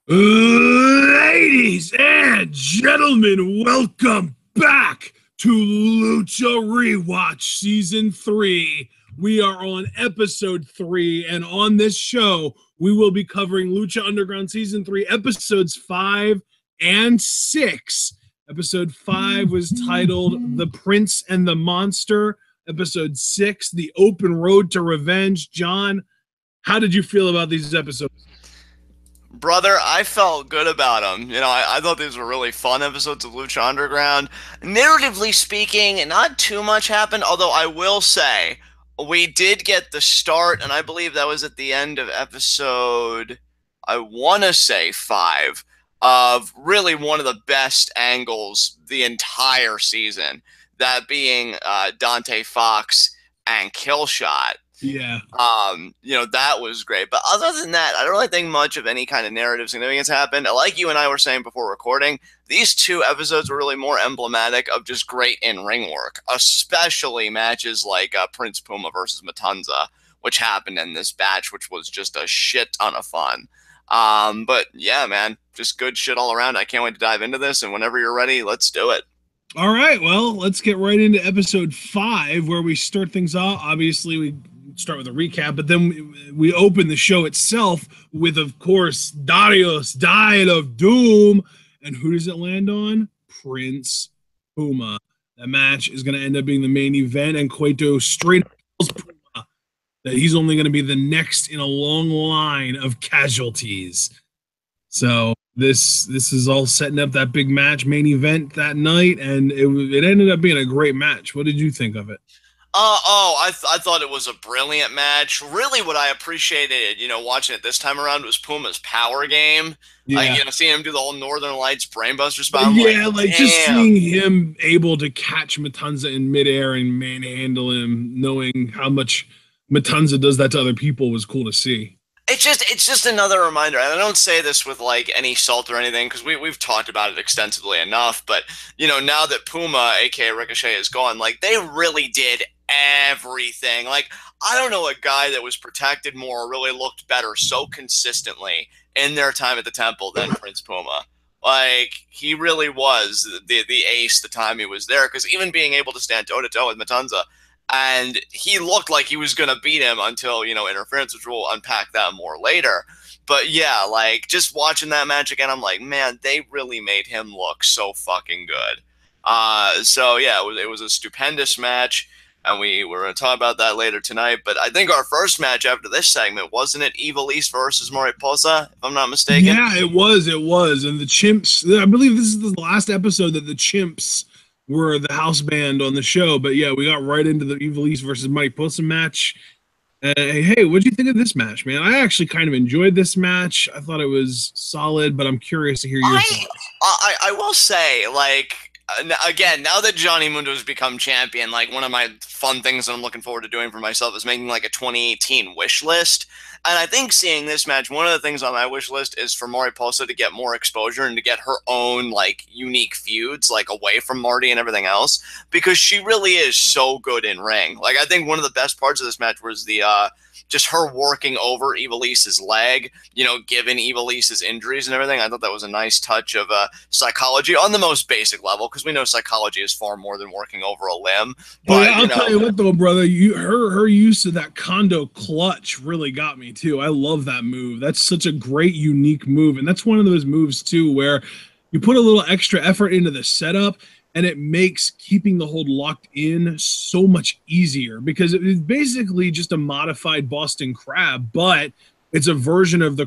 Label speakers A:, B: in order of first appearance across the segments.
A: Ladies and gentlemen, welcome back to Lucha Rewatch Season 3. We are on episode 3, and on this show, we will be covering Lucha Underground Season 3, episodes 5 and 6. Episode 5 was titled The Prince and the Monster. Episode 6, The Open Road to Revenge. John, how did you feel about these episodes?
B: Brother, I felt good about them. I thought these were really fun episodes of Lucha Underground. Narratively speaking, not too much happened, although I will say we did get the start, and I believe that was at the end of episode, I want to say 5, of really one of the best angles the entire season, that being Dante Fox and Killshot.
A: Yeah.
B: That was great. But other than that, I don't really think much of any kind of narrative significance happened. Like you and I were saying before recording, these 2 episodes were really more emblematic of just great in-ring work, especially matches like Prince Puma versus Matanza, which happened in this batch, which was just a shit ton of fun. But yeah, man, just good shit all around. I can't wait to dive into this, and whenever you're ready, let's do it.
A: All right, well, let's get right into episode 5, where we start things off. Obviously, we start with a recap, but then we open the show itself with, of course, Darius, Diet of Doom. And who does it land on? Prince Puma. That match is going to end up being the main event, and Cueto straight up tells Puma that he's only going to be the next in a long line of casualties. So this is all setting up that big match, main event that night, and it ended up being a great match. What did you think of it?
B: I thought it was a brilliant match. Really, what I appreciated, watching it this time around was Puma's power game.
A: Yeah.
B: Seeing him do the whole Northern Lights brainbuster spot.
A: Yeah, like just seeing him able to catch Matanza in midair and manhandle him, knowing how much Matanza does that to other people, was cool to see.
B: It's just another reminder, and I don't say this with like any salt or anything, because we've talked about it extensively enough, but now that Puma, aka Ricochet, is gone, like they really did everything. Like, I don't know a guy that was protected more or really looked better so consistently in their time at the Temple than Prince Puma. Like, he really was the ace the time he was there, because even being able to stand toe-to-toe with Matanza, and he looked like he was going to beat him until, interference, which we'll unpack that more later. But yeah, like, just watching that match again, I'm like, man, they really made him look so fucking good. So yeah, it was a stupendous match, and we're going to talk about that later tonight. But I think our first match after this segment, wasn't it Evil East versus Mariposa, if I'm not mistaken?
A: Yeah, it was. And the Chimps, I believe this is the last episode that the Chimps were the house band on the show. But yeah, we got right into the Evil East versus Mariposa match. Hey, what do you think of this match, man? I actually kind of enjoyed this match. I thought it was solid, but I'm curious to hear your thoughts.
B: I will say, like, again, now that Johnny Mundo's become champion, like, one of my fun things that I'm looking forward to doing for myself is making, like, a 2018 wish list. And I think seeing this match, one of the things on my wish list is for Mariposa to get more exposure and to get her own, like, unique feuds, like, away from Marty and everything else, because she really is so good in ring. Like, I think one of the best parts of this match was the, just her working over Evilaise's leg, given Evilaise's injuries and everything. I thought that was a nice touch of psychology on the most basic level, because we know psychology is far more than working over a limb. But
A: I'll tell you what, though, brother, her use of that Kondo clutch really got me too. I love that move. That's such a great, unique move, and that's one of those moves too where you put a little extra effort into the setup, and it makes keeping the hold locked in so much easier, because it's basically just a modified Boston Crab, but it's a version of the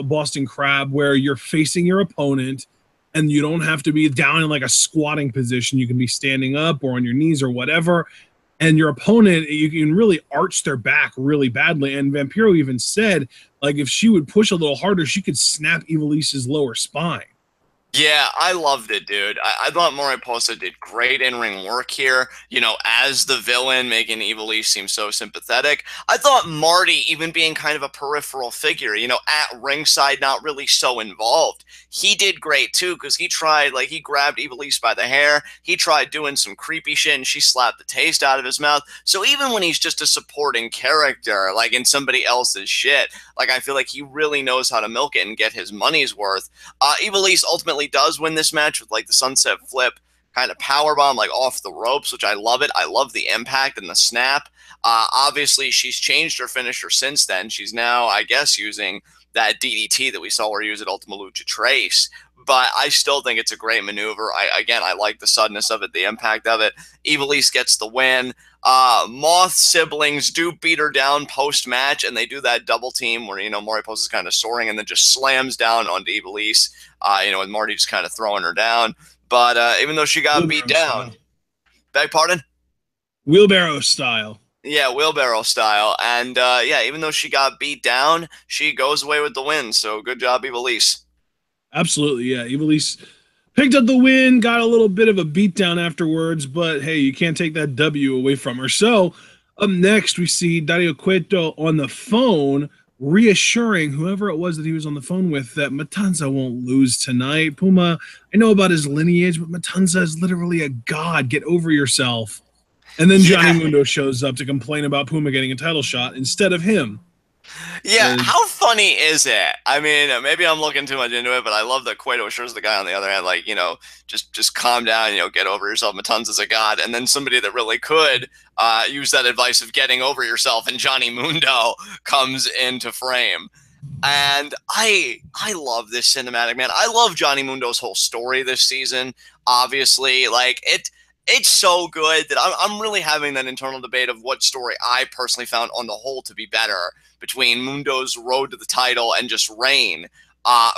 A: Boston Crab where you're facing your opponent and you don't have to be down in like a squatting position. You can be standing up or on your knees or whatever. And your opponent, you can really arch their back really badly. And Vampiro even said, like, if she would push a little harder, she could snap Evilise's lower spine.
B: Yeah, I loved it, dude. I thought Mariposa did great in-ring work here, as the villain, making Evilise seem so sympathetic. I thought Marty, even being kind of a peripheral figure, at ringside, not really so involved, he did great too, because he tried, like, he grabbed Ivelisse by the hair. He tried doing some creepy shit, and she slapped the taste out of his mouth. So even when he's just a supporting character, like in somebody else's shit, like, I feel like he really knows how to milk it and get his money's worth. Ivelisse ultimately does win this match with, like, the sunset flip kind of powerbomb, like, off the ropes, which I love it. I love the impact and the snap. Obviously, she's changed her finisher since then. She's now, I guess, using that DDT that we saw her use at Ultima Lucha Trace. But I still think it's a great maneuver. I like the suddenness of it, the impact of it. Ivelisse gets the win. Moth siblings do beat her down post-match, and they do that double team where, Morrison is kind of soaring and then just slams down onto Ivelisse, with Marty just kind of throwing her down. But even though she got beat down, beg pardon?
A: Wheelbarrow style.
B: Yeah, wheelbarrow style. And even though she got beat down, she goes away with the win. So good job, Ivelisse.
A: Absolutely, yeah. Ivelisse picked up the win, got a little bit of a beatdown afterwards, but hey, you can't take that W away from her. So up next, we see Dario Cueto on the phone, reassuring whoever it was that he was on the phone with that Matanza won't lose tonight. Puma, I know about his lineage, but Matanza is literally a god. Get over yourself. And then Johnny Mundo shows up to complain about Puma getting a title shot instead of him.
B: Yeah, how funny is it? I mean, maybe I'm looking too much into it, but I love that Cueto assures the guy on the other hand, like, just calm down, get over yourself. Matanza's a god. And then somebody that really could use that advice of getting over yourself, and Johnny Mundo comes into frame. And I love this cinematic, man. I love Johnny Mundo's whole story this season. Obviously, like, it's so good that I'm really having that internal debate of what story I personally found on the whole to be better between Mundo's road to the title and just reign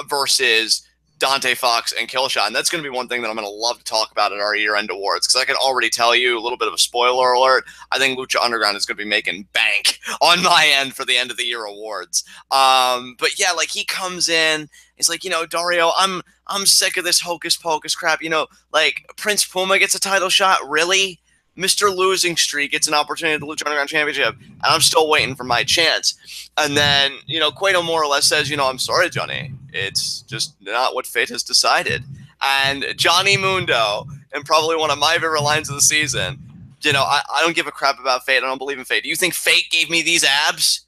B: versus Dante Fox and Killshot. And that's going to be one thing that I'm going to love to talk about at our year-end awards, because I can already tell you a little bit of a spoiler alert. I think Lucha Underground is going to be making bank on my end for the end of the year awards. But yeah, like, he comes in, he's like, Dario, I'm sick of this hocus pocus crap. Like, Prince Puma gets a title shot, really? Mr. Losing Streak gets an opportunity at the Lucha Underground Championship, and I'm still waiting for my chance. And then, Cueto more or less says, I'm sorry, Johnny. It's just not what fate has decided. And Johnny Mundo, and probably one of my favorite lines of the season, I don't give a crap about fate. I don't believe in fate. Do you think fate gave me these abs?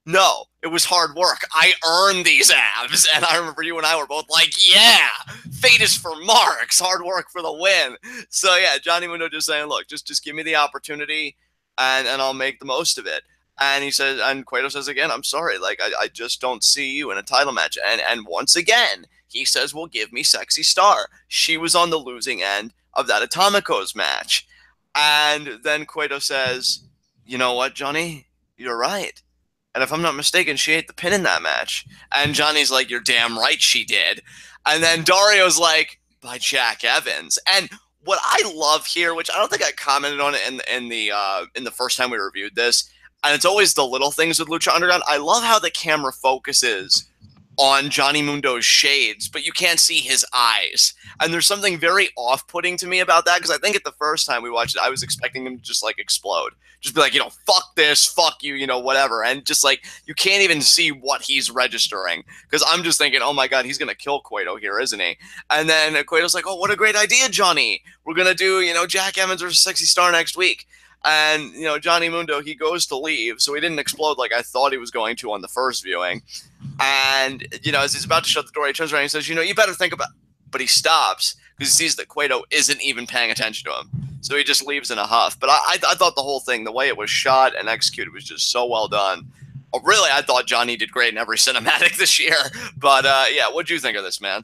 B: No, it was hard work. I earned these abs. And I remember you and I were both like, yeah, fate is for marks, hard work for the win. So yeah, Johnny Mundo just saying, look, just give me the opportunity and I'll make the most of it. And he says, and Cueto says again, I'm sorry, like, I just don't see you in a title match. And once again, he says, well, give me Sexy Star. She was on the losing end of that Atomicos match. And then Cueto says, you know what, Johnny, you're right. And if I'm not mistaken, she ate the pin in that match. And Johnny's like, you're damn right she did. And then Dario's like, by Jack Evans. And what I love here, which I don't think I commented on it in the first time we reviewed this, and it's always the little things with Lucha Underground, I love how the camera focuses on Johnny Mundo's shades, but you can't see his eyes. And there's something very off-putting to me about that, because I think at the first time we watched it, I was expecting him to just, like, explode. Just be like, fuck this, fuck you, whatever. And just, like, you can't even see what he's registering. Because I'm just thinking, oh, my God, he's going to kill Cueto here, isn't he? And then Cueto's like, oh, what a great idea, Johnny. We're going to do, Jack Evans versus Sexy Star next week. And, Johnny Mundo, he goes to leave, so he didn't explode like I thought he was going to on the first viewing. And, as he's about to shut the door, he turns around and he says, you better think about it. But he stops because he sees that Cueto isn't even paying attention to him. So he just leaves in a huff. But I thought the whole thing, the way it was shot and executed, was just so well done. Really, I thought Johnny did great in every cinematic this year. But, yeah, what'd you think of this, man?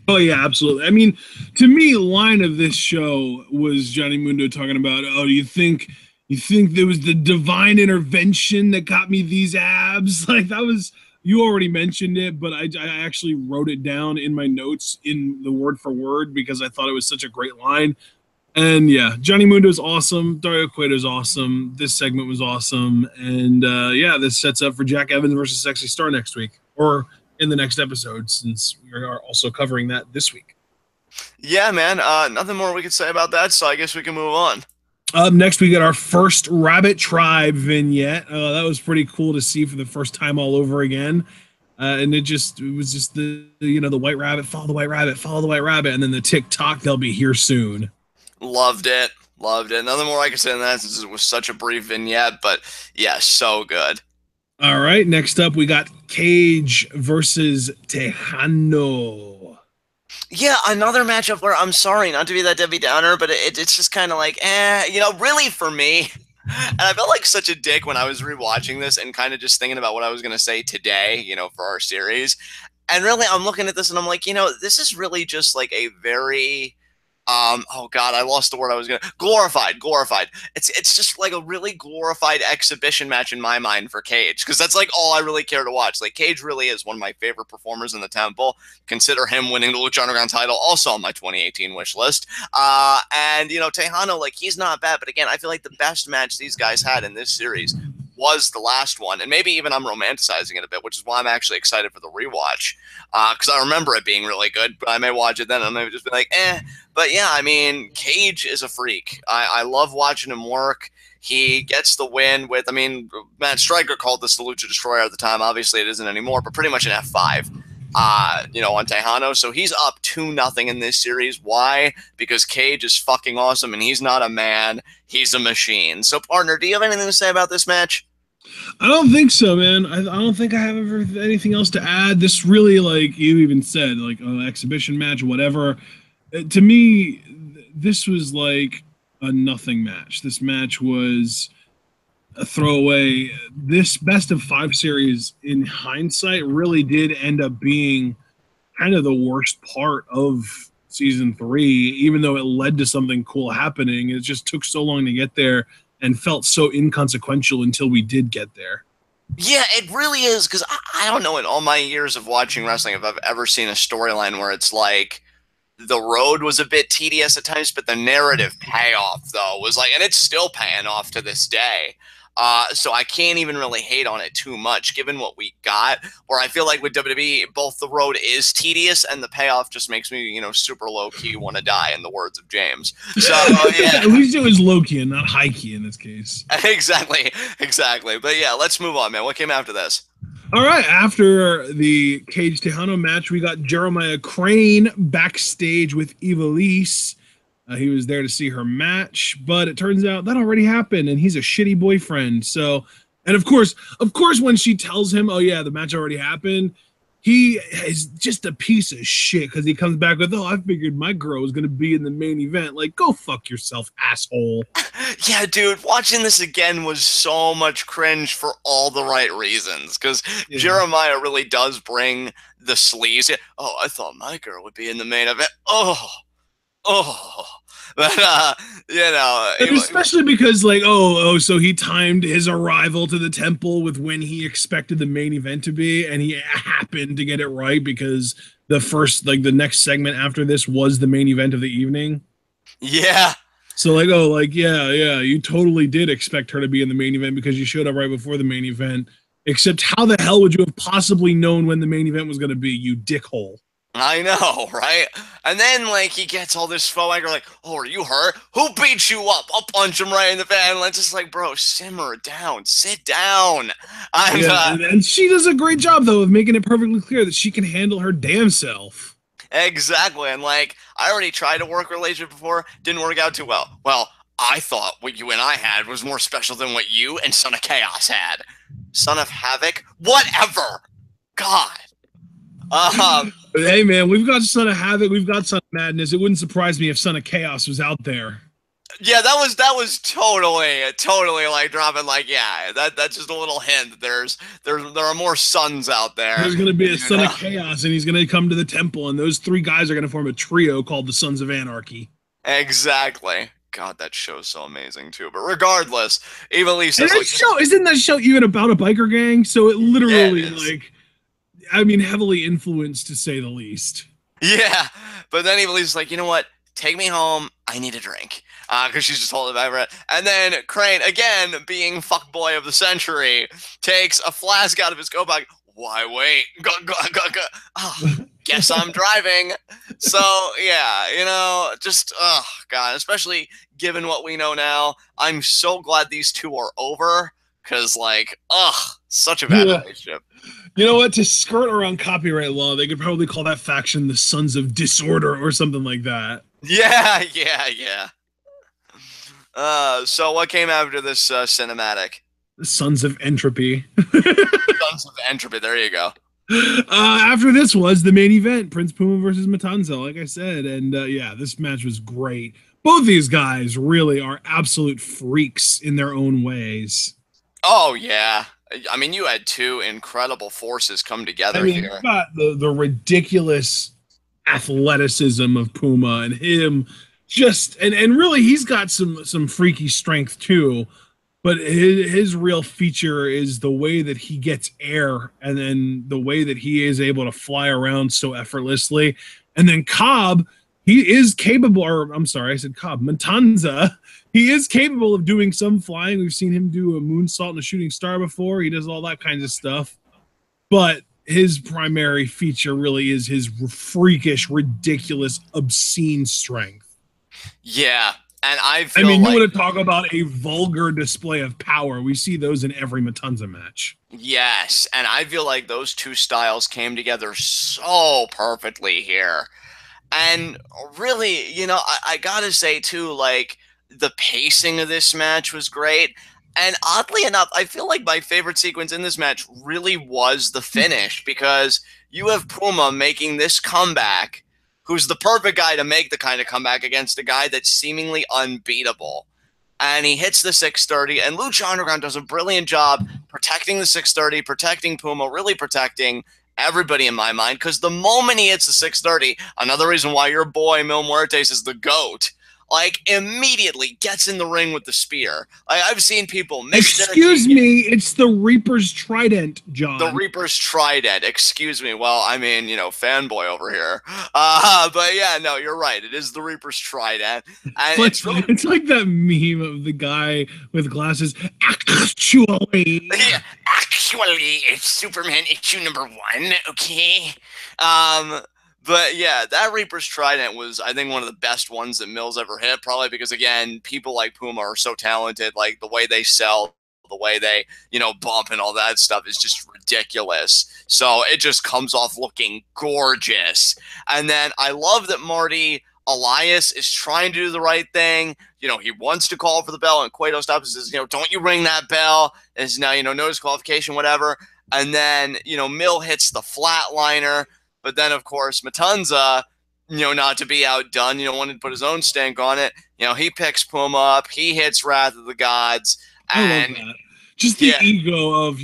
A: Oh, yeah, absolutely. I mean, to me, line of this show was Johnny Mundo talking about, oh, you think there was the divine intervention that got me these abs? Like, that was, you already mentioned it, but I actually wrote it down in my notes in the word for word because I thought it was such a great line. And yeah, Johnny Mundo's awesome. Dario Cueto's awesome. This segment was awesome. And yeah, this sets up for Jack Evans versus Sexy Star next week, or in the next episode, since we are also covering that this week.
B: Yeah, man. Nothing more we could say about that, so I guess we can move on.
A: Next, we get our first Rabbit Tribe vignette. That was pretty cool to see for the first time all over again. And it was just the the white rabbit, follow the white rabbit, follow the white rabbit, and then the TikTok, they'll be here soon.
B: Loved it. Loved it. Nothing more I can say than that since it was such a brief vignette, but yeah, so good.
A: All right, next up we got Cage versus Tejano.
B: Yeah, another matchup where I'm sorry not to be that Debbie Downer, but it's just kind of like, really for me. And I felt like such a dick when I was rewatching this and kind of just thinking about what I was going to say today, for our series. And really, I'm looking at this and I'm like, this is really just like a very oh god, I lost the word I was gonna glorified. It's just like a really glorified exhibition match in my mind for Cage, because that's like all I really care to watch. Like, Cage really is one of my favorite performers in the Temple. Consider him winning the Lucha Underground title also on my 2018 wish list. And Tejano, like, he's not bad, but again, I feel like the best match these guys had in this series was the last one, and maybe even I'm romanticizing it a bit, which is why I'm actually excited for the rewatch, because I remember it being really good, but I may watch it then and I may just be like, But yeah, I mean, Cage is a freak. I love watching him work. He gets the win with, Matt Stryker called this the Lucha Destroyer at the time. Obviously, it isn't anymore, but pretty much an F5, on Tejano. So he's up 2-0 in this series. Why? Because Cage is fucking awesome, and he's not a man. He's a machine. So, partner, do you have anything to say about this match?
A: I don't think so, man. I don't think I have anything else to add. This really, like you even said, like an exhibition match, whatever. To me, this was like a nothing match. This match was a throwaway. This best of 5 series, in hindsight, really did end up being kind of the worst part of season 3, even though it led to something cool happening. It just took so long to get there and felt so inconsequential until we did get there.
B: Yeah, it really is, because I don't know in all my years of watching wrestling if I've ever seen a storyline where it's like the road was a bit tedious at times, but the narrative payoff, though, was like, and it's still paying off to this day. So I can't even really hate on it too much, given what we got. Where I feel like with WWE, both the road is tedious and the payoff just makes me, super low key want to die, in the words of James. So yeah,
A: at least it was low key and not high key in this case.
B: Exactly. But yeah, let's move on, man. What came after this?
A: All right, after the Cage Tejano match, we got Jeremiah Crane backstage with Ivelisse. He was there to see her match, but it turns out that already happened, and he's a shitty boyfriend. So, and of course, when she tells him, "Oh yeah, the match already happened," he is just a piece of shit because he comes back with, "Oh, I figured my girl was gonna be in the main event." Like, go fuck yourself, asshole.
B: Yeah, dude, watching this again was so much cringe for all the right reasons, because Jeremiah really does bring the sleaze. Oh, I thought my girl would be in the main event. But
A: and especially because, like, so he timed his arrival to the temple with when he expected the main event to be, and he happened to get it right because the next segment after this was the main event of the evening.
B: Yeah.
A: So you totally did expect her to be in the main event because you showed up right before the main event. Except how the hell would you have possibly known when the main event was going to be, you dickhole?
B: I know, right? And then, like, he gets all this faux anger, like, "Oh, are you hurt? Who beat you up? I'll punch him right in the face." And it's just like, bro, simmer down, sit down.
A: And she does a great job, though, of making it perfectly clear that she can handle her damn self.
B: Exactly. And, like, I already tried to work a relationship before, didn't work out too well. Well, I thought what you and I had was more special than what you and Son of Chaos had. Son of Havoc? Whatever. God.
A: Hey man, we've got Son of Havoc, we've got Son of Madness. It wouldn't surprise me if Son of Chaos was out there.
B: Yeah, that was totally like dropping, like, yeah, that's just a little hint. There are more sons out there.
A: There's gonna be a Son of Chaos, and he's gonna come to the temple, and those 3 guys are gonna form a trio called the Sons of Anarchy.
B: Exactly. God, that show's so amazing too. But regardless, Ivelisse
A: isn't that show even about a biker gang? So it literally heavily influenced, to say the least.
B: Yeah, but then Ivelisse is like, "You know what? Take me home. I need a drink." Because she's just holding back. And then Crane, again, being fuckboy of the century, takes a flask out of his coat bag. Why wait? Go. Oh, guess I'm driving. So, yeah, just, God, especially given what we know now, I'm so glad these two are over. Because, like, ugh, such a bad
A: Yeah.
B: relationship.
A: You know what? To skirt around copyright law, they could probably call that faction the Sons of Disorder or something like that.
B: Yeah, yeah, yeah. So what came after this cinematic?
A: The Sons of Entropy.
B: Sons of Entropy. There you go.
A: After this was the main event, Prince Puma versus Matanza, like I said. And yeah, this match was great. Both these guys really are absolute freaks in their own ways.
B: Oh yeah. I mean, you had two incredible forces come together
A: I mean,
B: here.
A: you got the ridiculous athleticism of Puma and him just and really he's got some freaky strength too. But his real feature is the way that he gets air and then the way that he is able to fly around so effortlessly. And then Cobb, he is capable, or I'm sorry, I said Cobb, Matanza, he is capable of doing some flying. We've seen him do a moonsault and a shooting star before. He does all that kinds of stuff. But his primary feature really is his freakish, ridiculous, obscene strength.
B: Yeah, and I feel
A: you
B: like,
A: want to talk about a vulgar display of power. We see those in every Matanza match.
B: yes, and I feel like those two styles came together so perfectly here. And really, I gotta say too, like, the pacing of this match was great. And oddly enough, I feel like my favorite sequence in this match really was the finish because you have Puma making this comeback, who's the perfect guy to make the kind of comeback against a guy that's seemingly unbeatable. And he hits the 630, and Lucha Underground does a brilliant job protecting the 630, protecting Puma, really protecting everybody in my mind, because the moment he hits the 630, another reason why your boy Mil Muertes is the GOAT, like, immediately gets in the ring with the spear. Like, I've seen people miss
A: Excuse me, it's the Reaper's Trident, John.
B: The Reaper's Trident. Excuse me. Well, I mean, fanboy over here. But yeah, no, you're right. It is the Reaper's Trident. And
A: it's like that meme of the guy with glasses. Actually.
B: Yeah, actually, it's Superman issue #1, okay? But yeah, that Reaper's Trident was, I think, one of the best ones that Mills ever hit, probably because, again, people like Puma are so talented. Like, the way they sell, the way they, bump and all that stuff is just ridiculous. So it just comes off looking gorgeous. And then I love that Marty Elias is trying to do the right thing. He wants to call for the bell, and Cueto stops and says, don't you ring that bell. It's now, no disqualification, whatever. And then, Mill hits the flatliner. But then, of course, Matanza, not to be outdone, wanted to put his own stank on it. He picks Puma up. He hits Wrath of the Gods. And
A: I love that. Just the ego of,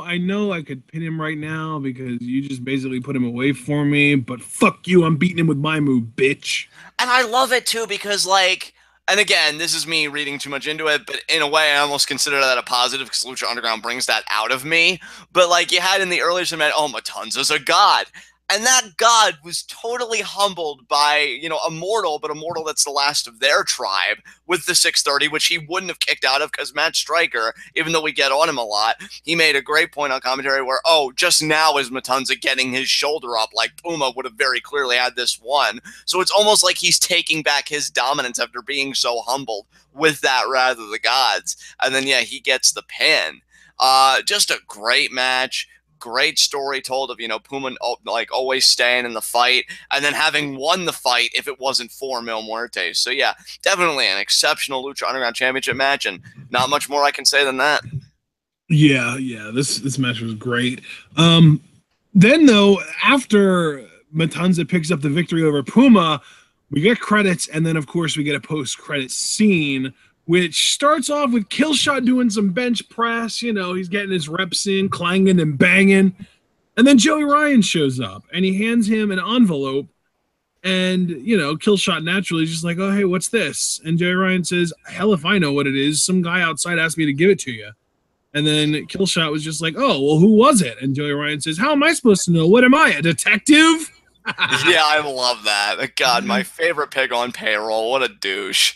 A: I know I could pin him right now because you just basically put him away for me, but fuck you, I'm beating him with my move, bitch.
B: And I love it, too, because, like, and again, this is me reading too much into it, but in a way, I almost consider that a positive because Lucha Underground brings that out of me. But, like, you had in the earlier segment, Matanza's a god. And that god was totally humbled by, a mortal, but a mortal that's the last of their tribe with the 630, which he wouldn't have kicked out of because Matt Stryker, even though we get on him a lot, he made a great point on commentary where, just now is Matanza getting his shoulder up like Puma would have very clearly had this one. So it's almost like he's taking back his dominance after being so humbled with that Wrath of the Gods. And then, yeah, he gets the pin. Just a great match. Great story told of, Puma, like, always staying in the fight and then having won the fight if it wasn't for Mil Muertes. So, yeah, definitely an exceptional Lucha Underground Championship match, and not much more I can say than that.
A: Yeah, this match was great. Then, though, after Matanza picks up the victory over Puma, we get credits, and then, of course, we get a post-credits scene which starts off with Killshot doing some bench press. He's getting his reps in, clanging and banging. And then Joey Ryan shows up, and he hands him an envelope. And, Killshot naturally is just like, oh, hey, what's this? And Joey Ryan says, hell if I know what it is. Some guy outside asked me to give it to you. And then Killshot was just like, oh, well, who was it? And Joey Ryan says, how am I supposed to know? What am I, a detective?
B: Yeah, I love that. God, my favorite pig on payroll. What a douche.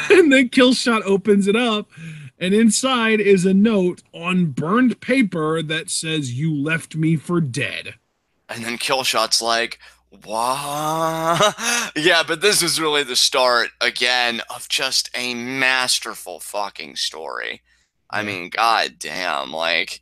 A: And then Killshot opens it up, and inside is a note on burned paper that says, you left me for dead.
B: And then Killshot's like, what? Yeah, but this is really the start, again, of just a masterful fucking story. I mean, god damn, like,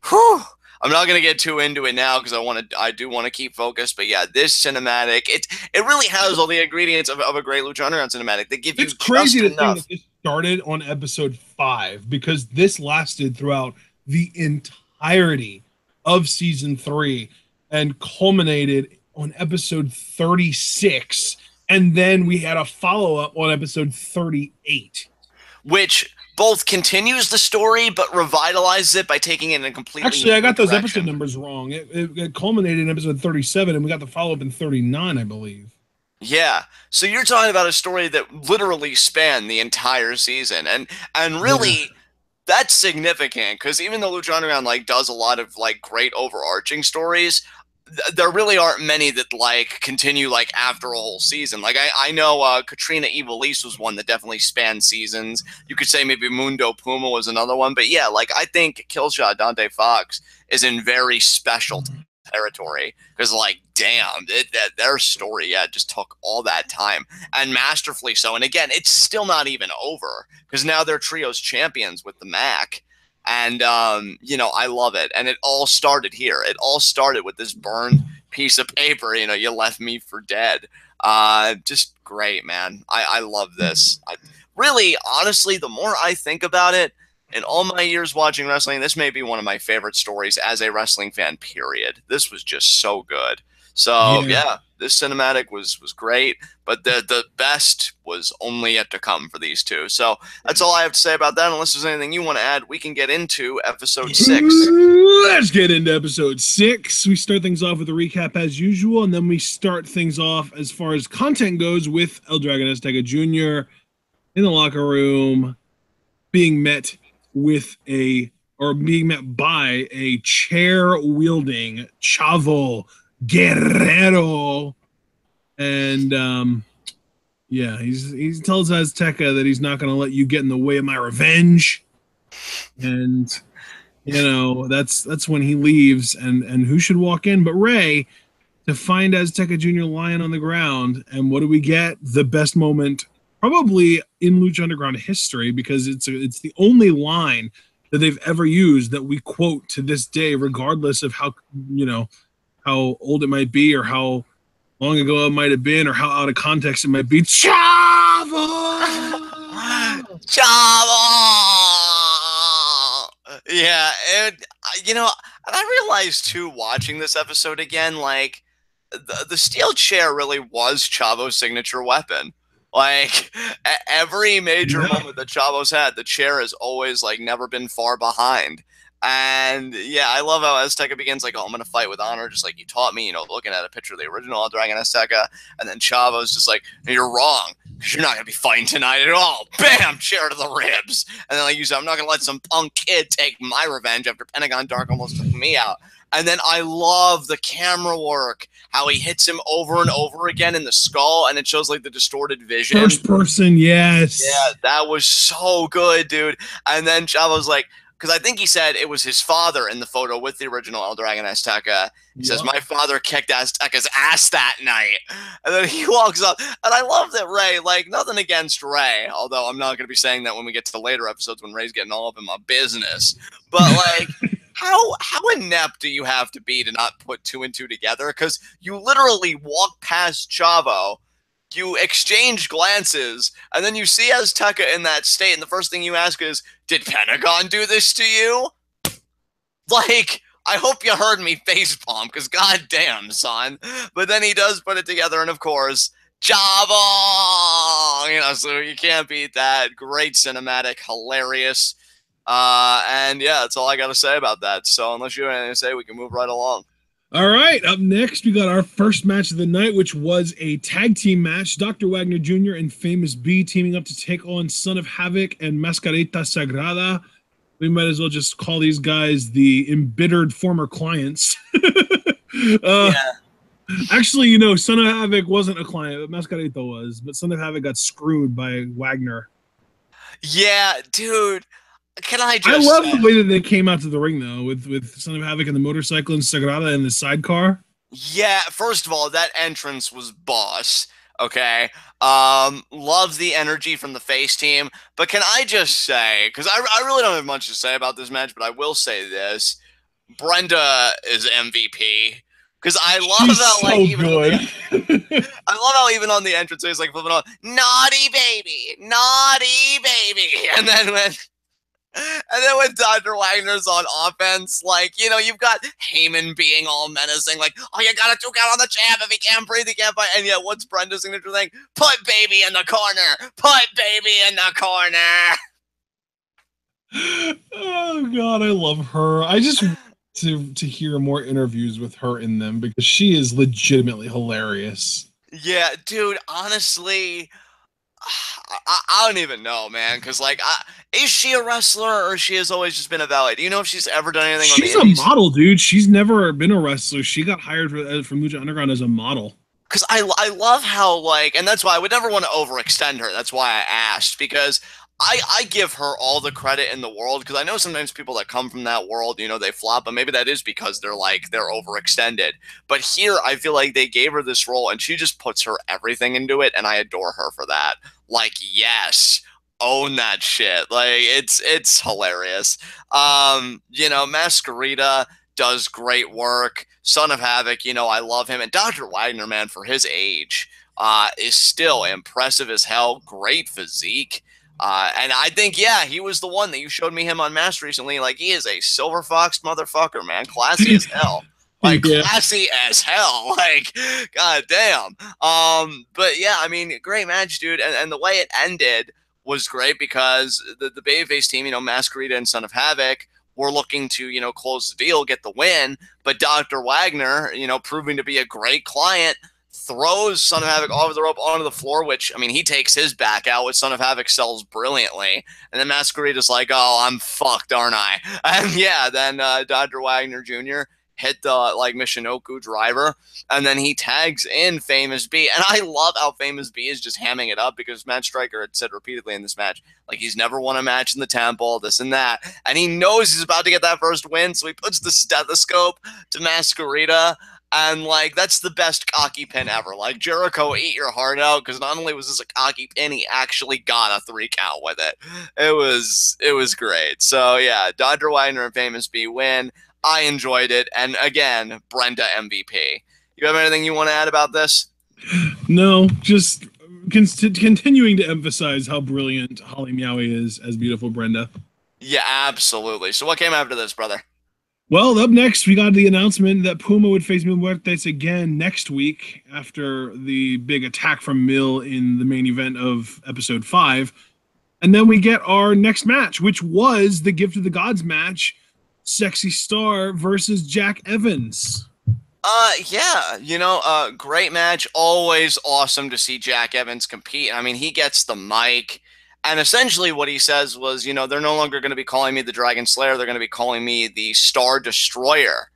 B: whew. I'm not gonna get too into it now because I do want to keep focused. But yeah, this cinematic, it really has all the ingredients of a great Lucha Underground cinematic. They give you
A: It's crazy
B: just
A: to think
B: enough.
A: that this started on episode 5 because this lasted throughout the entirety of season 3 and culminated on episode 36, and then we had a follow-up on episode 38,
B: which both continues the story but revitalizes it by taking it in a completely
A: actually I got those
B: direction.
A: episode numbers wrong. It culminated in episode 37 and we got the follow-up in 39, I believe.
B: Yeah, so you're talking about a story that literally spanned the entire season, and really that's significant because even though Lucha Underground like does a lot of like great overarching stories, there really aren't many that like continue like after a whole season. Like I know Katrina Evilise was one that definitely spanned seasons. You could say maybe Mundo Puma was another one, but yeah, like I think Killshot Dante Fox is in very special territory because like damn, their story just took all that time and masterfully so. And again, it's still not even over because now they're trios champions with the Mac. And, you know, I love it. And it all started here. It all started with this burned piece of paper. You know, you left me for dead. Just great, man. I love this. Really, honestly, the more I think about it, in all my years watching wrestling, this may be one of my favorite stories as a wrestling fan, period. This was just so good. So, yeah, this cinematic was great, but the best was only yet to come for these two. So that's all I have to say about that. Unless there's anything you want to add, we can get into episode 6.
A: Let's get into episode 6. We start things off with a recap as usual, and then we start things off as far as content goes with El Dragon Azteca Jr. in the locker room being met by a chair-wielding Chavo Guerrero, and yeah, he tells Azteca that he's not going to let you get in the way of my revenge, and you know that's when he leaves, and who should walk in but Rey to find Azteca Jr. lying on the ground. And what do we get? The best moment probably in Lucha Underground history, because it's the only line that they've ever used that we quote to this day, regardless of how, you know, how old it might be or how long ago it might have been or how out of context it might be. Chavo!
B: Chavo! Yeah, and you know, and I realized too, watching this episode again, like the steel chair really was Chavo's signature weapon. Like every major moment that Chavo's had, the chair has always like never been far behind. And yeah, I love how Azteca begins like, oh, I'm going to fight with honor, just like you taught me, you know, looking at a picture of the original Dragon Azteca. And then Chavo's just like, you're wrong, because you're not going to be fighting tonight at all. Bam! Chair to the ribs. And then like you said, I'm not going to let some punk kid take my revenge after Pentagon Dark almost took me out. And then I love the camera work, how he hits him over and over again in the skull, and it shows like the distorted vision.
A: First person, yes.
B: Yeah, that was so good, dude. And then Chavo's like, because I think he said it was his father in the photo with the original El Dragon Azteca. He says, my father kicked Azteca's ass that night. And then he walks up. And I love that Rey, like, nothing against Rey, although I'm not going to be saying that when we get to the later episodes when Rey's getting all up in my business. But, like, how inept do you have to be to not put 2 and 2 together? Because you literally walk past Chavo, you exchange glances, and then you see Azteca in that state, and the first thing you ask is, did Pentagon do this to you? Like, I hope you heard me facepalm, because goddamn, son. But then he does put it together, and of course, Chavo! You know, so you can't beat that. Great cinematic, hilarious. And yeah, that's all I got to say about that. So unless you have anything to say, we can move right along.
A: All right, up next, we got our first match of the night, which was a tag team match. Dr. Wagner Jr. and Famous B teaming up to take on Son of Havoc and Mascarita Sagrada. We might as well just call these guys the embittered former clients.
B: Yeah.
A: Actually, you know, Son of Havoc wasn't a client, but Mascarita was. But Son of Havoc got screwed by Wagner.
B: Yeah, dude. Can I just
A: I love the way that they came out to the ring, though, with Son of Havoc and the motorcycle and Sagrada in the sidecar.
B: Yeah, first of all, that entrance was boss. Okay. Love the energy from the face team. But can I just say, because I really don't have much to say about this match, but I will say this. Brenda is MVP. Because I love
A: She's
B: how, like,
A: so
B: even on
A: good.
B: I love how even on the entrance, he's like flipping on, naughty baby, naughty baby. And then when Dr. Wagner's on offense, like, you know, you've got Heyman being all menacing, like, oh, you got to 2 count on the champ. If he can't breathe, he can't fight. And yet, what's Brenda's signature thing? Put baby in the corner. Put baby in the corner.
A: Oh God, I love her. I just want to hear more interviews with her in them because she is legitimately hilarious.
B: Yeah, dude, honestly, I don't even know, man. Because, like, is she a wrestler or she has always just been a valet? Do you know if she's ever done anything
A: She's
B: on the
A: a
B: indies?
A: model, dude. She's never been a wrestler. She got hired from Lucha Underground as a model.
B: Because I love how, like, and that's why I would never want to overextend her. That's why I asked, because I give her all the credit in the world, because I know sometimes people that come from that world, you know, they flop, but maybe that is because they're overextended. But here, I feel like they gave her this role, and she just puts her everything into it, and I adore her for that. Like, yes, own that shit. Like, it's hilarious. You know, Masquerita does great work. Son of Havoc, you know, I love him. And Dr. Wagner, man, for his age, is still impressive as hell. Great physique. And I think, yeah, he was the one that you showed me him on Mass recently. Like, he is a silver fox motherfucker, man. Classy as hell. Like,
A: Yeah.
B: classy as hell. Like, god damn. But yeah, I mean, great match, dude. And the way it ended was great because the babyface team, you know, Masquerita and Son of Havoc, were looking to, you know, close the deal, get the win. But Dr. Wagner, you know, proving to be a great client, throws Son of Havoc over the rope onto the floor, which, I mean, he takes his back out, which Son of Havoc sells brilliantly. And then Masquerita's like, oh, I'm fucked, aren't I? And yeah, then Dr. Wagner Jr. hit the, like, Michinoku driver, and then he tags in Famous B. And I love how Famous B is just hamming it up, because Matt Striker had said repeatedly in this match, like, he's never won a match in the temple, this and that. And he knows he's about to get that first win, so he puts the stethoscope to Masquerita. And, like, that's the best cocky pin ever. Like, Jericho, eat your heart out, because not only was this a cocky pin, he actually got a 3 count with it. It was great. So, yeah, Dr. Wagner and Famous B win. I enjoyed it. And, again, Brenda MVP. You have anything you want to add about this?
A: No, just continuing to emphasize how brilliant Holly Meowie is as beautiful Brenda.
B: Yeah, absolutely. So what came after this, brother?
A: Well, up next, we got the announcement that Puma would face Mil Muertes again next week after the big attack from Mil in the main event of episode 5. And then we get our next match, which was the Gift of the Gods match, Sexy Star versus Jack Evans.
B: Yeah, you know, great match. Always awesome to see Jack Evans compete. I mean, he gets the mic, and essentially what he says was, you know, they're no longer going to be calling me the Dragon Slayer. They're going to be calling me the Star Destroyer.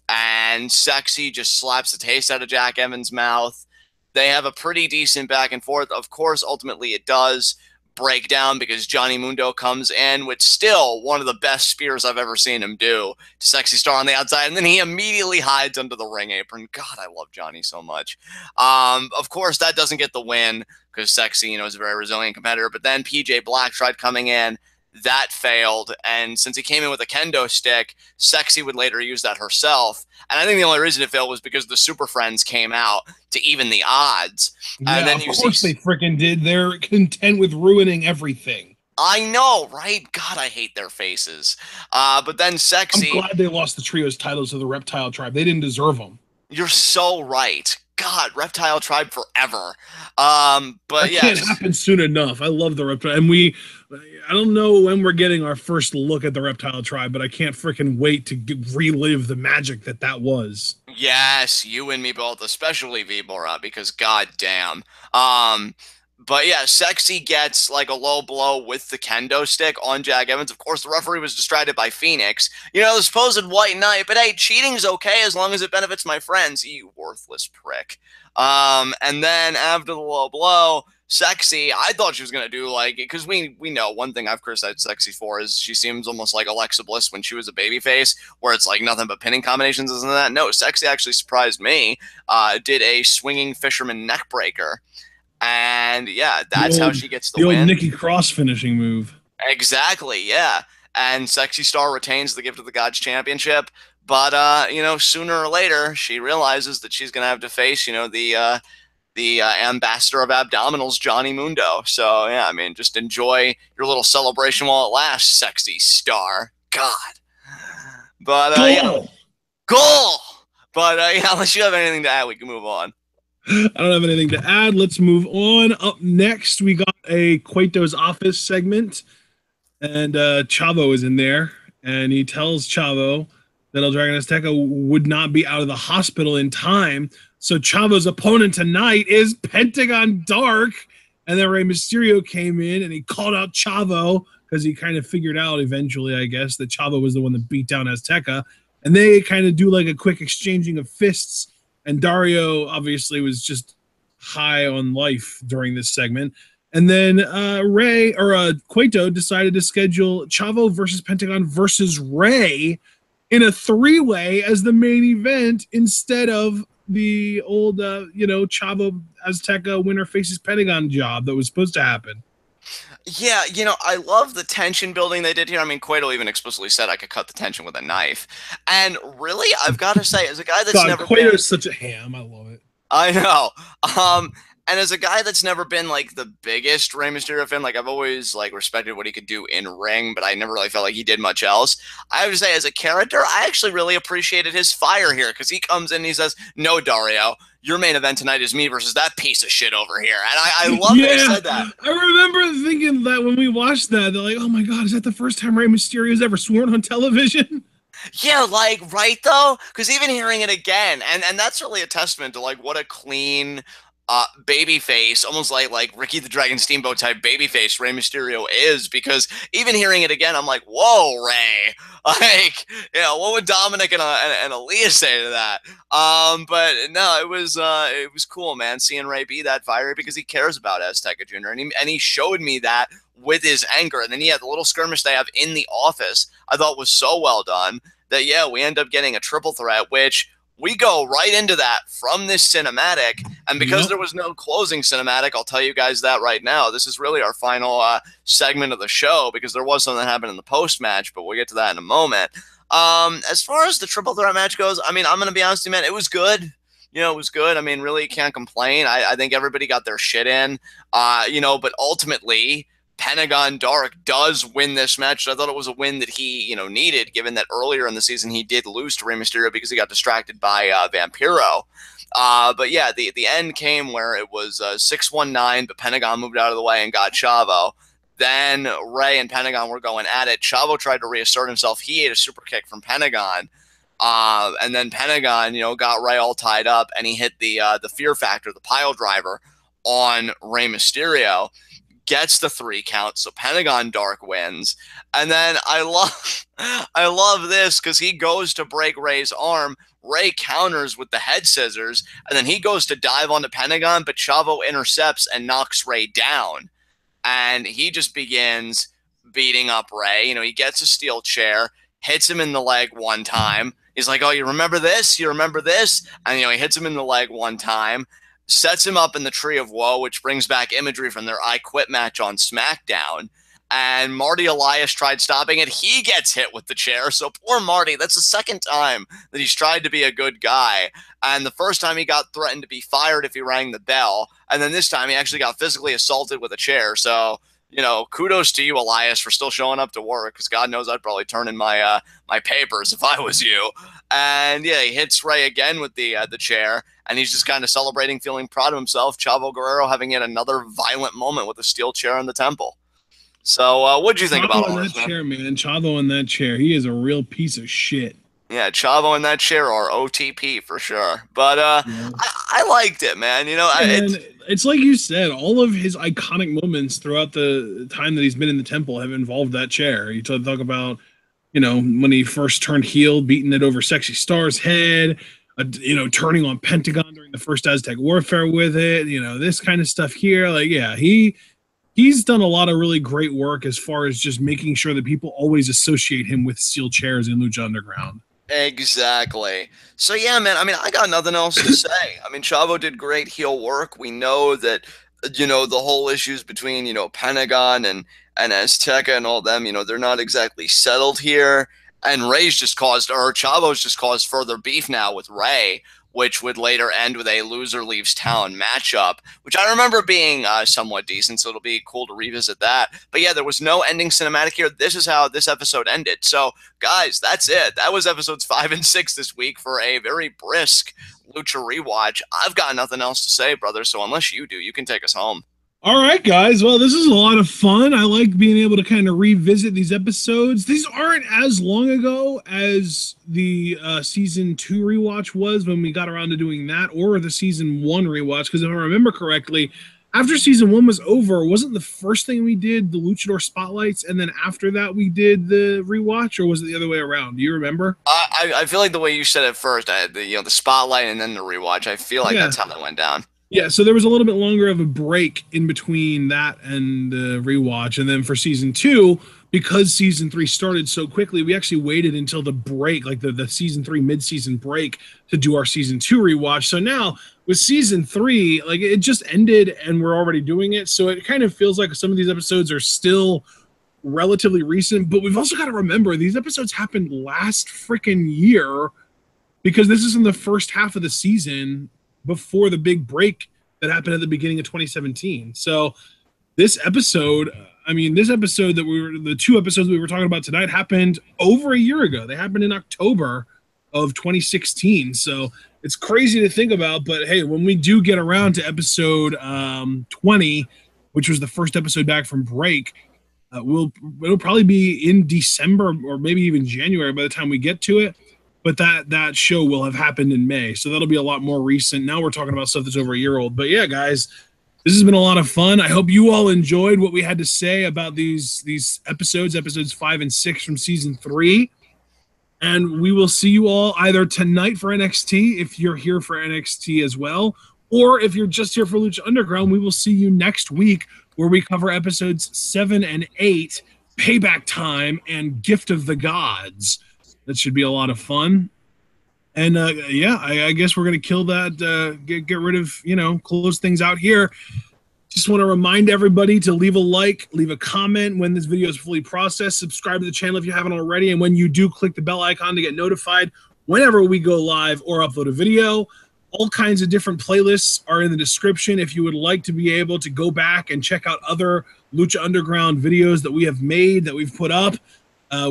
B: And Sexy just slaps the taste out of Jack Evans' mouth. They have a pretty decent back and forth. Of course, ultimately it does break down because Johnny Mundo comes in with still one of the best spears I've ever seen him do to Sexy Star on the outside, and then he immediately hides under the ring apron. God, I love Johnny so much. Of course, that doesn't get the win because Sexy, you know, is a very resilient competitor, but then PJ Black tried coming in. That failed, and since he came in with a kendo stick, Sexy would later use that herself. And I think the only reason it failed was because the Super Friends came out to even the odds.
A: Yeah,
B: and then
A: of course they freaking did. They're content with ruining everything.
B: I know, right? God, I hate their faces. But then Sexy...
A: I'm glad they lost the trios titles to the Reptile Tribe. They didn't deserve them.
B: You're so right. God, Reptile Tribe forever. But
A: that
B: yeah,
A: can't happen soon enough. I love the Reptile, and I don't know when we're getting our first look at the Reptile Tribe, but I can't freaking wait to relive the magic that was.
B: Yes, you and me both, especially Vibora, because goddamn. But yeah, Sexy gets like a low blow with the kendo stick on Jack Evans. Of course, the referee was distracted by Phoenix. You know, the supposed white knight, but hey, cheating's okay as long as it benefits my friends, you worthless prick. And then after the low blow, Sexy, I thought she was going to do like, because we know one thing I've criticized Sexy for is she seems almost like Alexa Bliss when she was a babyface, where it's like nothing but pinning combinations, isn't that? No, Sexy actually surprised me. Did a swinging fisherman neck breaker. And yeah, that's how she gets the
A: old
B: win.
A: Nikki Cross finishing move.
B: Exactly, yeah. And Sexy Star retains the Gift of the Gods championship. But sooner or later, she realizes that she's gonna have to face, the ambassador of abdominals, Johnny Mundo. So yeah, I mean, just enjoy your little celebration while it lasts, Sexy Star. God. But yeah, goal. But yeah, unless you have anything to add, we can move on.
A: I don't have anything to add. Let's move on. Up next, we got a Cueto's office segment, and Chavo is in there, and he tells Chavo that El Dragon Azteca would not be out of the hospital in time. So Chavo's opponent tonight is Pentagon Dark, and then Rey Mysterio came in and he called out Chavo because he kind of figured out eventually, I guess, that Chavo was the one that beat down Azteca, and they kind of do like a quick exchanging of fists. And Dario obviously was just high on life during this segment. And then Cueto decided to schedule Chavo versus Pentagon versus Rey in a three-way as the main event instead of the old, Chavo Azteca winner faces Pentagon job that was supposed to happen.
B: Yeah, I love the tension building they did here. I mean, Cueto even explicitly said I could cut the tension with a knife. And really, I've got to say, as a guy that's never
A: Cueto's such a ham. I love it.
B: I know. And as a guy that's never been like the biggest Rey Mysterio fan, like I've always like respected what he could do in ring, but I never really felt like he did much else. I have to say, as a character, I actually really appreciated his fire here because he comes in and he says, "No, Dario, your main event tonight is me versus that piece of shit over here." And I love that he said that.
A: I remember thinking that when we watched that, they're like, "Oh my god, is that the first time Rey Mysterio's ever sworn on television?"
B: Yeah, like, right, though? Because even hearing it again, and that's really a testament to, like, what a clean baby face, almost like Ricky the Dragon Steamboat type baby face Rey Mysterio is, because even hearing it again, I'm like, whoa, Rey. Like, what would Dominic and Aaliyah say to that? But no, it was cool, man, seeing Rey be that fiery because he cares about Azteca Jr. And he showed me that with his anger. And then he had the little skirmish they have in the office, I thought was so well done that, yeah, we end up getting a triple threat, which we go right into that from this cinematic. And because there was no closing cinematic, I'll tell you guys that right now. This is really our final segment of the show because there was something that happened in the post-match, but we'll get to that in a moment. As far as the triple threat match goes, I mean, I'm going to be honest with you, man, it was good. It was good. I mean, really can't complain. I think everybody got their shit in, but ultimately Pentagon Dark does win this match. I thought it was a win that he, needed, given that earlier in the season he did lose to Rey Mysterio because he got distracted by Vampiro. But yeah, the end came where it was 6-1-9, but Pentagon moved out of the way and got Chavo. Then Rey and Pentagon were going at it. Chavo tried to reassert himself. He ate a super kick from Pentagon. And then Pentagon, got Rey all tied up, and he hit the Fear Factor, the pile driver, on Rey Mysterio. Gets the 3 count, so Pentagon Dark wins. And then I love this because he goes to break Rey's arm. Rey counters with the head scissors, and then he goes to dive onto Pentagon, but Chavo intercepts and knocks Rey down. And he just begins beating up Rey. He gets a steel chair, hits him in the leg one time. He's like, "Oh, you remember this? You remember this?" And, he hits him in the leg one time. Sets him up in the Tree of Woe, which brings back imagery from their I Quit match on SmackDown. And Marty Elias tried stopping it. He gets hit with the chair. So poor Marty, that's the second time that he's tried to be a good guy. And the first time he got threatened to be fired if he rang the bell. And then this time he actually got physically assaulted with a chair. So, kudos to you, Elias, for still showing up to work, because God knows I'd probably turn in my my papers if I was you. And yeah, he hits Rey again with the chair, and he's just kind of celebrating, feeling proud of himself. Chavo Guerrero having yet another violent moment with a steel chair in the temple. So, what'd you think about all
A: that chair, man? Chavo in that chair, he is a real piece of shit.
B: Yeah, Chavo in that chair, or OTP for sure. But I liked it, man.
A: It's like you said, all of his iconic moments throughout the time that he's been in the temple have involved that chair. You talk about, when he first turned heel, beating it over Sexy Star's head, turning on Pentagon during the first Aztec Warfare with it, this kind of stuff here. Like, yeah, he's done a lot of really great work as far as just making sure that people always associate him with steel chairs in Lucha Underground.
B: Exactly. So yeah, man, I mean, I got nothing else to say. I mean, Chavo did great heel work. We know that you know, the whole issues between, you know, Pentagon and Azteca and all them, you know, they're not exactly settled here. And Ray's just caused, or Chavo's just caused further beef now with Ray, which would later end with a loser leaves town matchup, which I remember being somewhat decent, so it'll be cool to revisit that. But yeah, there was no ending cinematic here. This is how this episode ended. So, guys, that's it. That was episodes 5 and 6 this week for a very brisk Lucha rewatch. I've got nothing else to say, brother, so unless you do, you can take us home.
A: All right, guys. Well, this is a lot of fun. I like being able to kind of revisit these episodes. These aren't as long ago as the season 2 rewatch was when we got around to doing that, or the season 1 rewatch. Because if I remember correctly, after season 1 was over, wasn't the first thing we did the Luchador Spotlights, and then after that we did the rewatch, or was it the other way around? Do you remember?
B: I feel like the way you said it first, the Spotlight and then the rewatch, I feel like that's how that went down.
A: Yeah, so there was a little bit longer of a break in between that and the rewatch. And then for season 2, because season 3 started so quickly, we actually waited until the break, like the season 3 mid-season break, to do our season 2 rewatch. So now with season 3, like it just ended and we're already doing it. So it kind of feels like some of these episodes are still relatively recent, but we've also got to remember these episodes happened last freaking year, because this is in the first half of the season before the big break that happened at the beginning of 2017. So this episode, the 2 episodes we were talking about tonight happened over a year ago. They happened in October of 2016. So it's crazy to think about, but hey, when we do get around to episode 20, which was the first episode back from break, it'll probably be in December or maybe even January by the time we get to it. But that show will have happened in May, so that'll be a lot more recent. Now we're talking about stuff that's over a year old. But yeah, guys, this has been a lot of fun. I hope you all enjoyed what we had to say about these episodes 5 and 6 from season 3. And we will see you all either tonight for NXT, if you're here for NXT as well, or if you're just here for Lucha Underground, we will see you next week where we cover episodes 7 and 8, Payback Time and Gift of the Gods. That should be a lot of fun. And yeah, I guess we're going to kill that, get rid of, close things out here. Just want to remind everybody to leave a like, leave a comment when this video is fully processed. Subscribe to the channel if you haven't already. And when you do, click the bell icon to get notified whenever we go live or upload a video. All kinds of different playlists are in the description if you would like to be able to go back and check out other Lucha Underground videos that we have made, that we've put up.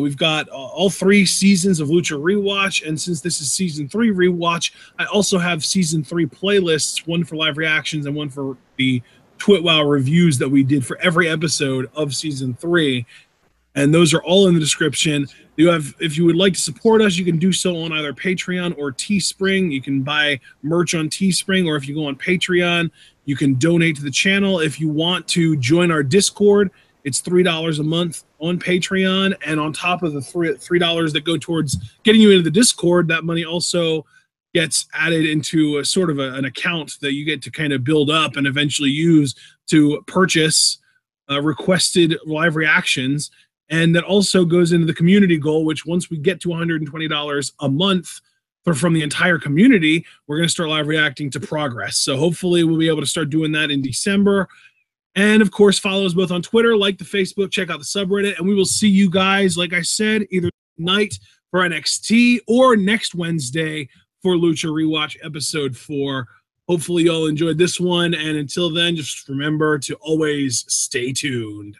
A: We've got all 3 seasons of Lucha Rewatch, and since this is season 3 rewatch, I also have season 3 playlists, one for live reactions and one for the TWitWoW reviews that we did for every episode of season 3. And those are all in the description. If you would like to support us, you can do so on either Patreon or Teespring. You can buy merch on Teespring, or if you go on Patreon, you can donate to the channel. If you want to join our Discord, it's $3 a month on Patreon, and on top of the $3 that go towards getting you into the Discord, that money also gets added into a sort of an account that you get to kind of build up and eventually use to purchase requested live reactions. And that also goes into the community goal, which once we get to $120 a month from the entire community, we're going to start live reacting to Progress. So hopefully we'll be able to start doing that in December. And of course, follow us both on Twitter, like the Facebook, check out the subreddit, and we will see you guys, like I said, either tonight for NXT or next Wednesday for Lucha Rewatch episode 4. Hopefully you all enjoyed this one, and until then, just remember to always stay tuned.